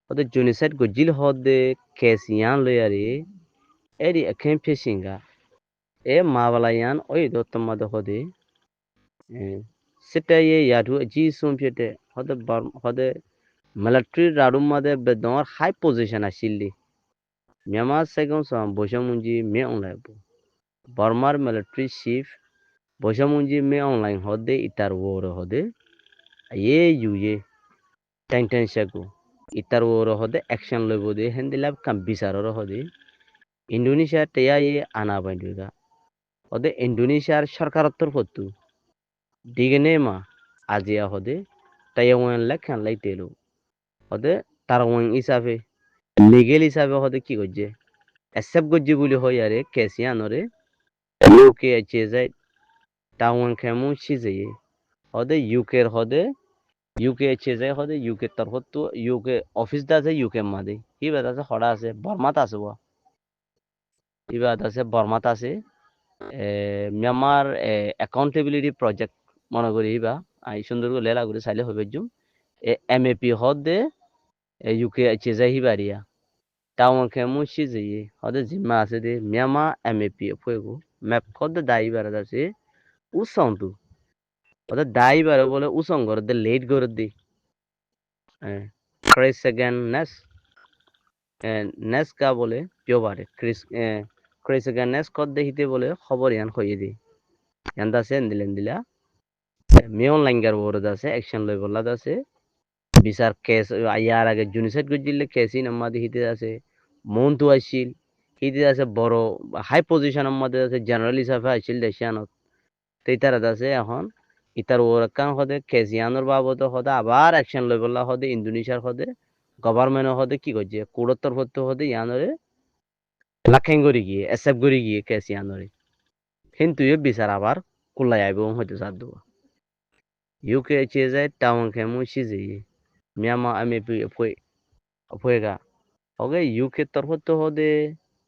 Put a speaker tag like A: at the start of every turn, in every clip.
A: hode genocide gojil hode kesiyan loyari eri akem peshinga e mawalayan oi do tamada hode sita ye yadu ji sumpete hode military radumade bedor high position ashili Myanmar second son Boshamunji me online Burmar military chief Boshamunji me online hode itar woro hode ye yuye ten shaku itar woro hode action lebode hendilab kam bisaroro hode Indonesia teya ye anabanduga hode Indonesia সরকারত্তর হতু digene ma আজিয়া hode tayawan lekhan laitelo hode tarawang isabe legal হিসাবে হতে কি করছে accept করছে বলে হয় আরে কেসিয়ানরে UK আছে যায় টাউন কেমন সিজে হদে ইউকে এর হদে ইউকে আছে যায় হদে ইউকে তরফ তো ইউকে অফিস দা আছে ইউকে মাদে হিবাদ আছে হড়া আছে বর্মাত আছে হিবাদ আছে বর্মাত আছে মিয়ানমার অ্যাকাউন্টেবিলিটি প্রজেক্ট মনে করি হিবা আই সুন্দর করে লেলা করে চাইলে হবে জুম এমএপি হদে ইউকে আছে যায় হিবারিয়া টাউন কেমন সিজে হদে জিম্মা আছে দে মিয়ামা এমএপি ফুয়েগো ম্যাপ হদে দায়ী বারা আছে উসংতু হদে দায়ী বারা বলে উসং করে দে লেট করে দে ক্রিস সেকেন্ড নেস কা বলে পিও বারে ক্রিস সেকেন্ড নেস কদ দে হিতে বলে খবর ইয়ান হইয়ে দি ইয়ান দাসে দিলেন দিলা মিয়ন লাইঙ্গার বড় দাসে অ্যাকশন লই বলা দাসে বিচার কেস আয়ার আগে জুনিসেট গজিলে কেসি নাম্মা দি হিতে আছে মন্টু আসিল হিতে আছে বড় হাই পজিশনের মধ্যে আছে জেনারেল হিসাবে আসিল দেশিয়ানত তেইতারা আছে এখন ইতার ওরকান হদে কেসিয়ানোর বাবদ হদে আবার অ্যাকশন লই বলা হদে ইন্দোনেশিয়ার হদে গভর্নমেন্ট হদে কি করছে কুড়ত্তর হতে হদে ইয়ানরে লাখেং করে গিয়ে এসেপ করে গিয়ে কেসিয়ানরে কিন্তু এ বিচার আবার কুলাই আইব হয়তো সাধ্য ইউকে চেয়ে যায় টাউন খেমু সিজে মিয়ামা আমি ফুয়েগা ওকে ইউকে তরফ তো হদে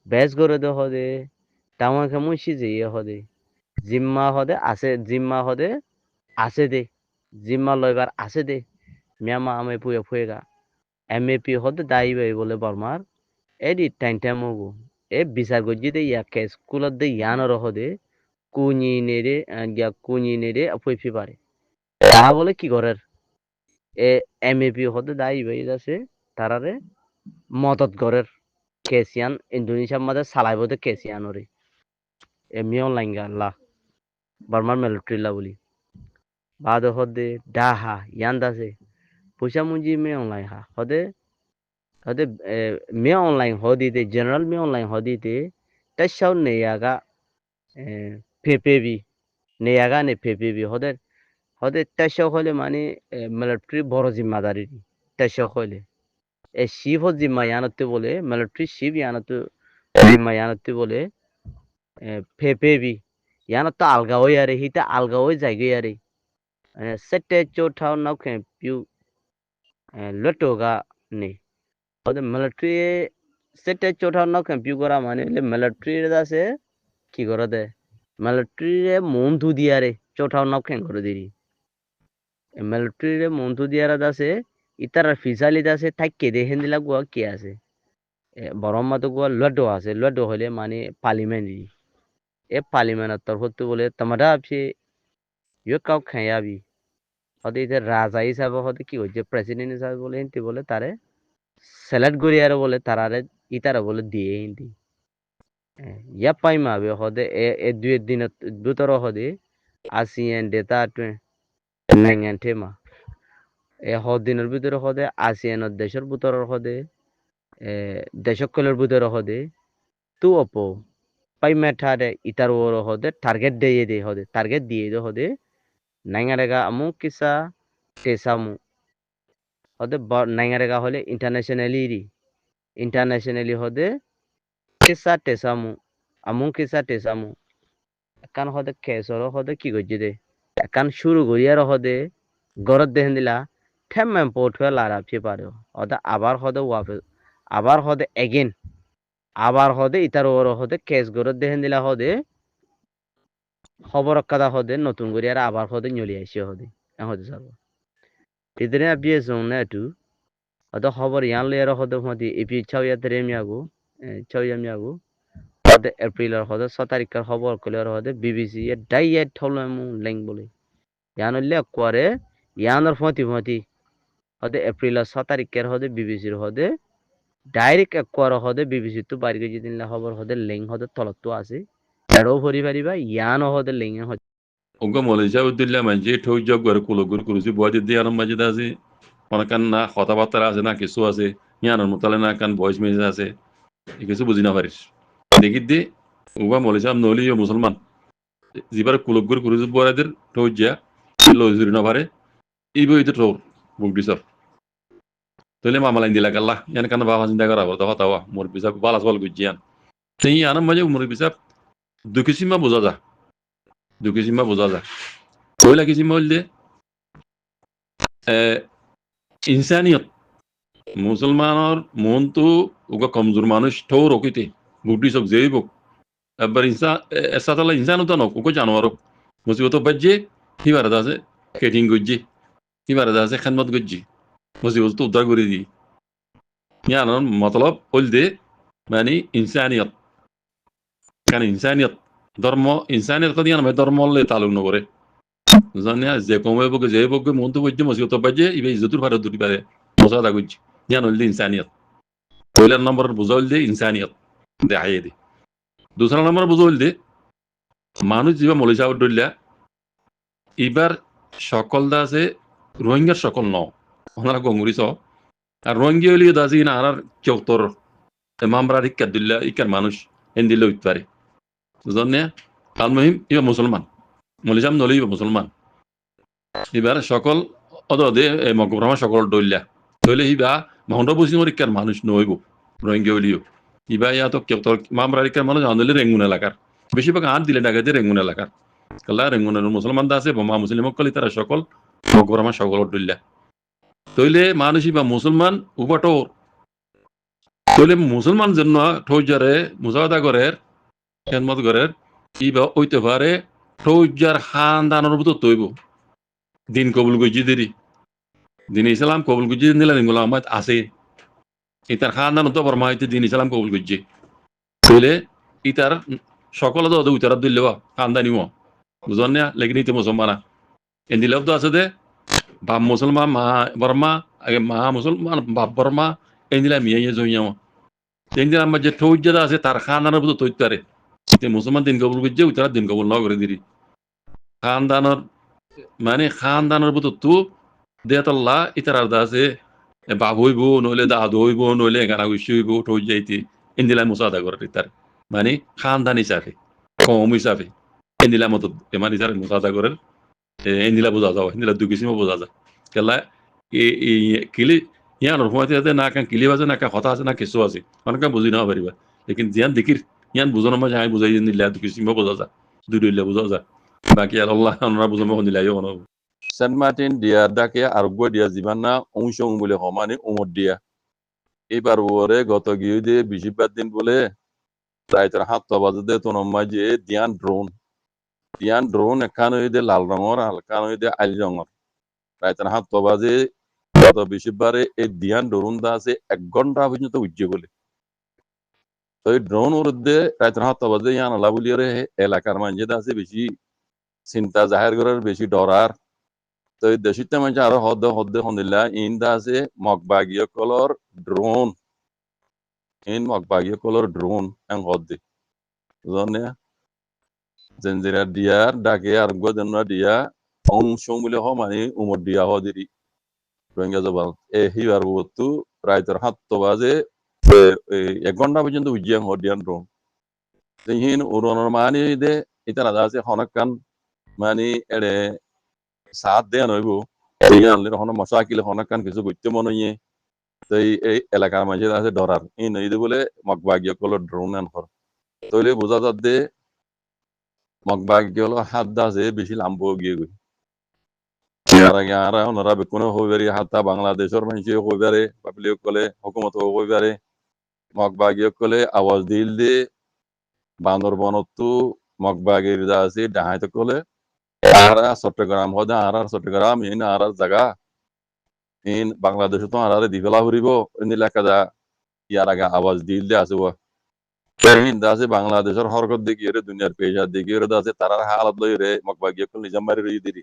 A: বেস করে দে হদে টাউন খেমু সিজে হদে জিম্মা হদে আছে দে জিম্মা লইবার আছে দে মিয়ামা আমি ফুয়েগা এমএপি হদে দায়ী বাই বলে বর্মার এডি টাইমগো এ বিচার গজি দে ইয়াকে স্কুলত দে ইয়ানর হদে কুñi নেড়ে ফুইফি পারে তা বলে কি করার এমএপি হতে দায়ী ভাই আছে তারারে মদত করার কেসিয়ান ইন্দোনেশিয়ার মধ্যে চালাইব দে কেসিয়ানরে এমিও লাইঙ্গা আল্লাহ বার্মার মিলিটারি বলি বাদ হদে ডাহা ইয়ান দাসে পয়সা মুঞ্জি মে অনলাইন হদে hade me online hodite general me online hodite tashaw neyaga pepebi neyaga ne pepebi hode tashaw hole মানে military বড় জিম্মাদারি tashaw হলে এ শিব জিম্মা ইয়ানতে বলে military শিব ইয়ানতে জিম্মা ইয়ানতে বলে পেপেবি ইয়ানত আলগা হই আরে হিতা আলগা হই জায়গা আরে সেটে চোঠাও নাও কে পিউ লটোগা নে ওদের মিলিটারি সেটে চোঠাও নাও কে পিউ করা মানে মিলিটারি আছে কি করে দে মিলিটারি মন ধু দিয়ারে চোঠাও নাও কে করে দিরি মিলিটারি মন ধু দিয়ারা আছে ইতারা ফিসালি আছে থাইকে দেখেন দিলা গুয়া কি আছে বরম মাতো গুয়া লডো আছে লডো হলে মানে পার্লিমেন্ট এ পার্লিমেন্টের তরফ বলে তোমারা আপনি ইয়ে কাউ খাইয়াবি হতে ইতে রাজা হিসাবে হতে কি হচ্ছে প্রেসিডেন্ট হিসাবে বলে হিন্দি বলে তারে সিলেক্ট করি আর বলে তারারে ইতারা বলে দিয়ে হিন্দি ইয়া পাই মাবে হদে এ দুই দিন দুতর হদে আসিয়েন ডেটা নাইঙ্গান ঠেমা এ দিনের ভিতরে হদে আসিয়ানের দেশের ভিতরের হদে দেশকলের ভিতরে হদে তু অপো পাই মেঠারে ইতার ওর হদে টার্গেট দিয়ে দে হদে নাইঙ্গারেগা আমু কিসা টেসামু হদে নাইঙ্গারেগা হলে ইন্টারন্যাশনালি হদে কিসা টেসামু আমু কিসা টেসামু একান হদে কেসর হদে কি গজ্জি দে একান শুরু করিয়ার হদে গরত দেহেন দিলা ঠেম পোর্ট হয়ে লারা ফিয়ে পারে হদে আবার হদে এগেন আবার হদে ইতার ওর হদে কেস গরত দেহেন দিলা হদে খবর কাদা হদে নতুন করিয়ার আবার হদে ñলি আইসি হদে হদে সাব ইদরে আবিয়ে জোন না একটু hode khobor yan lera hode hodi ipi chawyat remiagu chawyamiagu hode april hode 6 tarikar khobor kuler hode bbc e diet tholemu leng bole yan le kware yanor photi hode april 6 tarikar hode bbc hode direct একবার হদে BBC তো বাড়ি গিয়ে দিন খবর হদে link হদে তলত তো আছে এড়ো ভরি পারিবা ইয়ান হদে লিঙ্ক হদে
B: Onka Malaysia udilla manje thoi jog gar kulogur kurusi boadi diaram maje dasi onakan na কথাবার্তা আছে না কিছু আছে ইয়ানোর মতালে না কান ভয়েস মেসেজ আছে এই কিছু বুঝি না পারিস দেখি দে উবা মালয়েশিয়া নলি মুসলমান জিবার কুলগুর কুরুজ বরাদের থৌজিয়া লো জুরি না পারে এই বইতে থৌর বুক দিছর তলে মামালাইন দিলা কাল্লা ইয়ান কান বাবা চিন্তা করা বড় কথা ওয়া মোর বিসাব বালাস বল গুজিয়ান তেই আনাম মাঝে মোর বিসাব দুকিসিমা বোঝা যা কইলা কিসিমা হইল দে ইনসানিয়ত মুসলমানের মন তো উগা কমজোর মানুষ ঠৌ রকিতে বুদ্ধি সব যেই বুক এবার এসাতালা ইনসান তো নক উগো জানোয়ার মুসিবত বাজ্যে হিবারে দাসে কেটিং গজ্জি হিবারে দাসে খানমত গজ্জি মুসিবত তো উদ্ধার করে দি ইয়ানোর মতলব হইল দে মানে ইনসানিয়ত কারণ ইনসানিয়ত ধর্ম ইনসানিয়ত কদি আনবে ধর্ম লে তালুক নগরে জানিয়া যে কমে বকে যে বকে মন তো বজ্জে মুসিবত বাজ্যে ইবে ইজ্জতুর ভারে দুটি পারে মশাদা গজ্জি ইয়ান হইল ইনসানিয়ত পয়লা নম্বর বুঝাইল দে ইনসানিয়ত দে আয়ে দে দুসরা নম্বর বুঝাইল দে মানুষ যেবা মালয়েশিয়া উঠলিয়া এবার সকল দা আছে রোহিঙ্গার সকল ন ওনারা গঙ্গুরিস আর রোহিঙ্গা হইলে দাসি না আর কেউ তোর মামরা শিক্ষা দিল্লা ইকার মানুষ হিন্দিলে উঠতে পারে বুঝলেন কাল মহিম এবার মুসলমান মালয়েশিয়াম নলে এবার মুসলমান এবার সকল অদে মকবরমা সকল ডলিয়া ধরলে হিবা মহন্ড বসিমর ইকার মানুষ নইব রোহিঙ্গা হইলিও ইবা ইয়াত কেউ তোর মামরা ইকার মানুষ আনলে রেঙ্গুন এলাকার বেশিরভাগ আট দিলে ডাকাতে রেঙ্গুন এলাকার কাল্লা রেঙ্গুনের মুসলমান দা আছে বোমা মুসলিম কলি তারা সকল মকবরমা সকল ডলিয়া তইলে মানুষ বা মুসলমান উবাটো তইলে মুসলমান জন্য ঠৌজারে মুজাওয়াদা করের খেদমত করের ইবা ওইতে পারে ঠৌজার খানদানের ভিতর তৈব দিন কবুল গজি দেরি দিন ইসলাম কবুল গজি নিলা দিনগুলো আমার আছে ইতার খানদান তো বর্মা হইতে দিন ইসলাম কবুল গজি তইলে ইতার সকল তো উতারা দিলে খানদানিও বুঝলেন না লেকিন ইতে মুসলমানা এন্দিলাভ তো আছে দে বাপ মুসলমান মা বর্মা আগে মা মুসলমান বাপ বর্মা এন্দিলা মিয়া জইয়া এন্দিলা আমার যে ঠৌজাদা আছে তার খানদানের ভিতর তৈরি পারে মুসলমান দিন কবুল গজি উতারা দিন কবুল ন করে দিরি খানদানের মানে খানদানের ভিতর তো দেয়াতল্লা ইতার আর্দা আছে বাপ হইব নইলে দাদু হইব নইলে গানা গুছি হইব ঠৌজ যাইতে এন্দিলা মুসাদা করে তার মানে খানদান হিসাবে কম হিসাবে এন্দিলা মতো মানে তার মুসাদা করে এন্দিলা বোঝা যাও এন্দিলা দুকিসিমা বোঝা যায় কেলা কিলি ইয়ানোর সময়তে না কান কিলি বাজে না কা কথা আছে না কিছু আছে অনেক বুঝি না পারিবা লেকিন জিয়ান দেখির ইয়ান বুঝানোর মাঝে আমি বুঝাই নিলে দুকিসিমা বোঝা যায় দুইলে বোঝা যায় বাকি আল্লাহ আমরা বুঝামো নিলাই কোনো সেন্ট মার্টিন দিয়া ডাকে আরোগ্য দিয়া জীবান না অংশ বলে সমানে উমর দিয়া এইবার ওরে গত গিয়ে দিয়ে বেশিরভাগ দিন বলে প্রায় তার হাত বাজে তো মাঝে দিয়ান ড্রোন এখান হইতে লাল রঙর হালকান হইতে আইল রঙর প্রায় তার হাত বাজে গত বেশিরবারে এই দিয়ান ড্রোন দা আছে 1 ঘন্টা পর্যন্ত উজ্জে বলে তো এই ড্রোন উড়ে প্রায় তার হাত বাজে ইয়ান আলা বলিয়ারে এলাকার মাঝে আছে বেশি চিন্তা জাহের করার বেশি ডরার তো এই দেশিতে মানুষ আরো হদ্দে হন্দিল্লা ইন্দা আছে মগবাগীয় কলর ড্রোন এং হদ্দে বুঝলে জেনজিরা দিয়ার ডাকে আর গজনরা দিয়া অংশ বলে মানে উমর দিয়া হদিরি রোহিঙ্গা জবাল হিবার বস্তু প্রায় তোর হাত বাজে 1 ঘন্টা পর্যন্ত উজ্জিয়াং হদিয়ান ড্রোন হিন উড়ানোর মানে দে এটা রাজা আছে হনকান মানে এড়ে সাথ দেয়া নইব এই আনলে হন মশাকিল হনকান কিছু করতে মনে নিয়ে তো এই এলাকার মাঝে আছে ডরার এই নই বলে মগবাগীয় কল ড্রোন আন কর তইলে বোঝা যাচ্ছে মগবাগীয় হাত আছে বেশি লাম্ব গিয়ে গই আর ওনারা কোনো হইবারি হাতা বাংলাদেশের মানুষে হইবারে পাবলিক কলে হুকুমত হইবারে মগবাগীয় কলে আওয়াজ দিল দে বান্দরবনতো মগবাগীর যা আছে ডাহাইতে কলে চট্টগ্রাম হদে আর চট্টগ্রাম ইন আর জায়গা ইন বাংলাদেশ তো আরারে দিবেলা ফুরিব ইন লেখা যা ইয়ার আগে আওয়াজ দিল আছে ও ইন দাসে বাংলাদেশের হরকত দেখি রে দুনিয়ার পেশা দেখি রে দাসে তারার হালত লই রে মকবাগি কল নিজাম মারি রই দিরি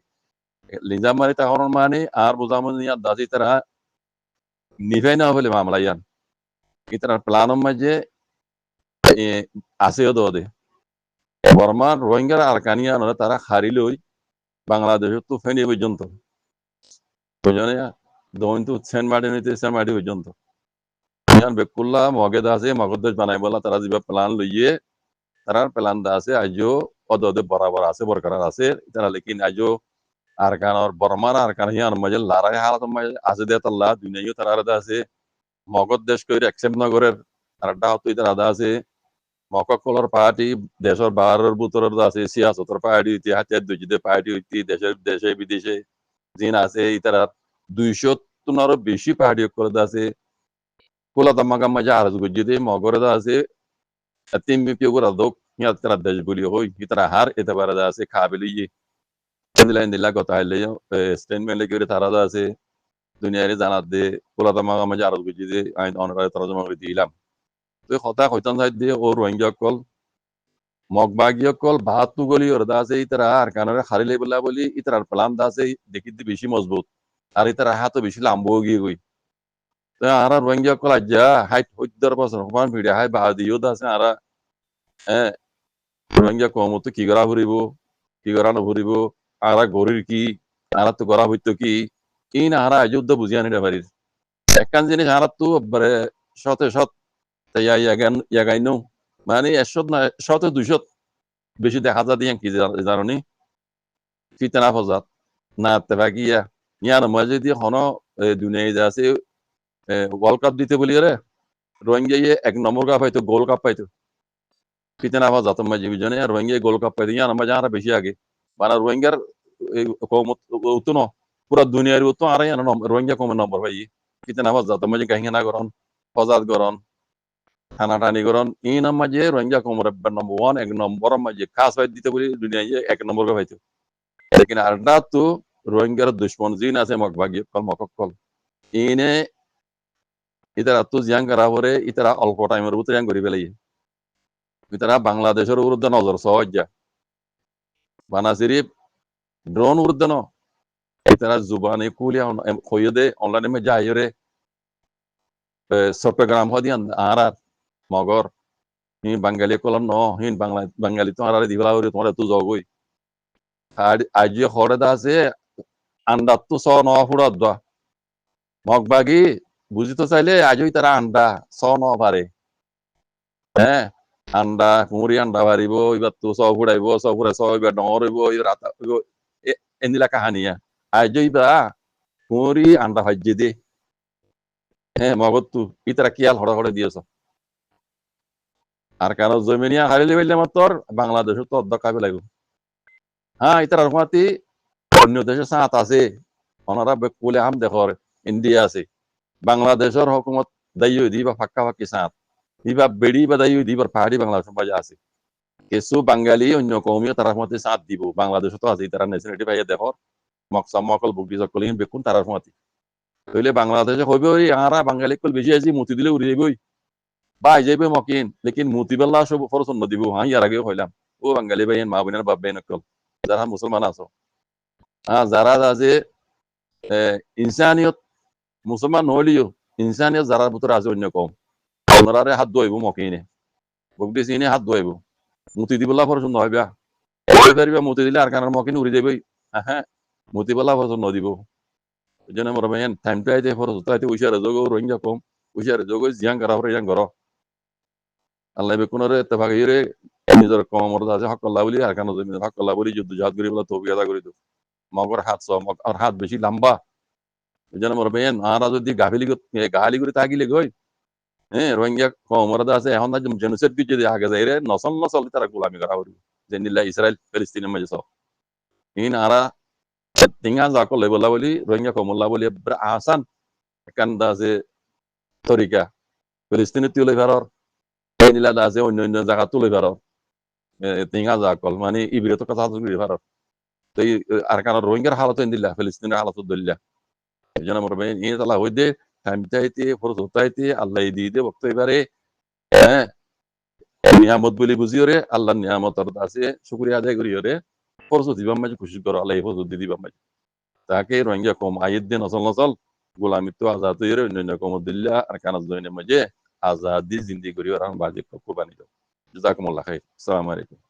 B: নিজাম মারি তখন মানে আর বুঝামন নিয়া দাসে তারা নিভাই না বলে মামলা ইয়ান ইতার প্ল্যান মাঝে আছে দে বর্মার রোহিঙ্গার আরকানিয়া নয় তারা হারি লই বাংলাদেশের তো ফেনি পর্যন্ত বুঝনে দৈন তো সেন্ট মার্টিন হইতে সেন্ট মার্টিন পর্যন্ত ইয়ান বেকুল্লা মগেদ আছে মগদেশ বানাই বলা তারা যেভাবে প্ল্যান লইয়ে তারার প্ল্যান দা আছে আজও অদে বরাবর আছে বরকরার আছে তারা লেকিন আজও আরকানর বর্মার আরকান হিয়ান মাঝে লারাই হালত মাঝে আছে দে তাল্লা দুনিয়াও তারা আছে মগদ দেশ কইরে অ্যাকসেপ্ট নগরের আরেকটা হতো তারা আদা আছে মককলর পার্টি দেশের বাহারের ভিতরের আছে সিয়াসতর পার্টি হইতে হাতিয়ার দুজিতে পার্টি হইতে দেশের দেশে বিদেশে জিন আছে ইতারা 200 বেশি পার্টি করে আছে কোলা দামাগা মাঝে আরজ গুজিতে মগরে আছে তিন বিপি করে দোক ইয়া তারা দেশ বলি হই ইতারা হার এতে পারে আছে খাবিলি দিলাইন দিলা কথা হইলে স্টেটমেন্ট লেগে তারা আছে দুনিয়ারে জানাত দে কোলা দামাগা মাঝে আরজ গুজিতে আইন অনরায় তরজমা করে দিলাম তো কথা কইতাম সাইড দিয়ে ও রোহিঙ্গা কল মগবাগীয় কল বাহাত্তু গলি ওর দা আছে ইতারা আর কানরে হারিলে বলা বলি ইতার প্লান দা আছে দেখিতে বেশি মজবুত আর ইতারা হাতও বেশি লাম্বো গিয়ে গই তো আর রোহিঙ্গা কল আজ্জা হাইট 70 বছর সমান ভিড়ে হাই বাহাদিও দা আছে আর হ্যাঁ রোহিঙ্গা কমতো কি করা ফুরিব কি করা নফুরিব আর গরির কি আর তো করা হইতো কি এই না আর যুদ্ধ বুঝিয়া নিতে পারি একখান জিনিস আর তো শতে শত ইয়াগাইনো মানে 100 না 100-200 বেশি দেখা যায় দিয়ে কি জানি ফিতনা ফজাত না তেবাগিয়া ইয়ার মাঝে দিয়ে হন দুনিয়ায় আছে ওয়ার্ল্ড কাপ দিতে বলি রে রোহিঙ্গা 1 নম্বর কাপ পাইতো গোল্ড কাপ পাইতো ফিতনা ফজাত মাঝে বিজনে রোহিঙ্গা গোল্ড কাপ পাইতো ইয়ার মাঝে আর বেশি আগে মানে রোহিঙ্গার উতো ন পুরা দুনিয়ার উতো আর রোহিঙ্গা কম নম্বর পাই ফিতনা ফজাত মাঝে কাহিনী না করন ফজাত করন টানাটানি করন এই নাম মাঝে রোহিঙ্গা কমর নম্বর 1 1 নম্বর মাঝে খাস পাই দিতে বলি দুনিয়ায় 1 নম্বর কাপ পাইতো लेकिन अर्डा तो रोहिंग्या दुश्मन जीन আছে মকবাগি কল মককল ইনে ইতারা তো জিয়াং করা পরে ইতারা অল্প টাইমের ভিতরে জিয়াং করি ফেলাই ইতারা বাংলাদেশের বিরুদ্ধে নজর সহজা বানা সিরিফ ড্রোন বিরুদ্ধে ন ইতারা জুবানে কুলিয়া কইয়ে দে অনলাইনে মে যাইরে চট্টগ্রাম হদিয়ান আর মগর হি বাঙালি কলম ন হিন বাঙালি তো আর দিবলা হরে তোমার তো জগই আর আজ হরে দা আছে আন্ডা তো স ন ফুড়া দ মগবাগি বুঝিতে চাইলে আজই তারা আন্ডা স ন পারে হ্যাঁ আন্ডা কুমুরি আন্ডা পারিব এবার তো স ফুড়াইব স ফুড়াই স এবার ডর হইব এবার রাতা হইব এনিলা কাহানিয়া আজই বা কুমুরি আন্ডা ভাজ্যে দে হ্যাঁ মগত তু ইতারা কিয়াল হড়া হড়ে দিয়েছ আর কারণ জমিনিয়া হারিলে বললে মাত্র বাংলাদেশ তো অর্ধ খাবে লাগবে হ্যাঁ ইতারা রকমাতি অন্য দেশে সাঁত আছে ওনারা বলে আম দেখর ইন্ডিয়া আছে বাংলাদেশের হকুমত দায়ী দিবা ফাঁকা ফাঁকি সাঁত ইবা বেড়ি বা দায়ী দিবার পাহাড়ি বাংলাদেশ বাজে আছে কিছু বাঙালি অন্য কৌমিও তারা মতে সাঁত দিব বাংলাদেশে তো আছে তারা ন্যাশনালিটি পাইয়া দেখর মকসাম মকল বুকটি সকল বেকুন তারা মতে হইলে বাংলাদেশে হইবে ওই আরা বাঙালি কল বেশি আছি মুতি দিলে উড়ে যাবই বা যাইবে মকিন লেকিন মুতি বেলা সব ফরস অন্য দিব হ্যাঁ ইয়ার আগেও হইলাম ও বাঙালি ভাইয়ের মা বোনের বাপ ভাই নকল যারা মুসলমান আছো হ্যাঁ যারা আছে ইনসানিয়ত মুসলমান নহলিও ইনসানিয়ত যারা ভিতরে আছে অন্য কম ওনারে হাত ধোয়াইব মকিনে বুকটি চিনে হাত ধোয়াইব মুতি দিবলা ফরস নহয় বেয়া পারিবা মুতি দিলে আর কারণ মকিন উড়ে যাবই হ্যাঁ মুতি বেলা ফরস নদিব এই জন্য মোর ভাইয়েন টাইমটা আইতে ফরস তো আইতে উইসারে যোগ রোহিঙ্গা কম উইসারে যোগ জিয়াং করা হরে জিয়াং কর আল্লাহ বেকুনরে তেভাগিরে নিজের কমর আছে হক আল্লাহ বলি আর কারণ জমিনের হক আল্লাহ বলি যুদ্ধ জাহাজ করি বলা তৌফিক আদা করি তো মগর হাত স আর হাত বেশি লম্বা এই জন্য মোর ভাইয়েন আর যদি গালি করে তাগিলে গই হ্যাঁ রোহিঙ্গা কমরদা আছে এখন জেনোসাইড কি যদি আগে যাই রে নসল নসল তারা গোলামি করা হইব যে নিলা ইসরায়েল ফিলিস্তিনের মাঝে সব ইন আরা তিঙ্গা যাকল বলা বলি রোহিঙ্গা কমল্লা বলি আসান কান দা আছে তরিকা ফিলিস্তিনে তুলে ফেরর এই নিলা দা আছে অন্য অন্য জায়গা তুলে ফেরর তিঙ্গা যাকল মানে ইবিরত কথা তুলে ফেরর তো আর কারণ রোহিঙ্গার হালত দিল্লা ফিলিস্তিনের হালত দিল্লা যেন আমার ভাই নিয়ে তালা হইতে টাইম চাইতে ফরজ হতাইতে আল্লাহ দিয়ে দে বক্ত এবারে হ্যাঁ নিয়ামত বলি বুঝিও রে আল্লাহ নিয়ামত আছে শুক্রিয়া আদায় করিও রে ফরজ দিবাম মাঝে খুশি করো আল্লাহ ফরজ দি দিবাম মাঝে তাকে রোহিঙ্গা কম আয়ের দিন নসল নসল গোলামিত্ব আজাদ হইরে অন্যান্য কমদুল্লাহ আর কানাজ দইনের মাঝে আজাদি জিন্দি করিও আর বাজে কুরবানি দাও জাযাকুমুল্লাহ খাইর আসসালামু আলাইকুম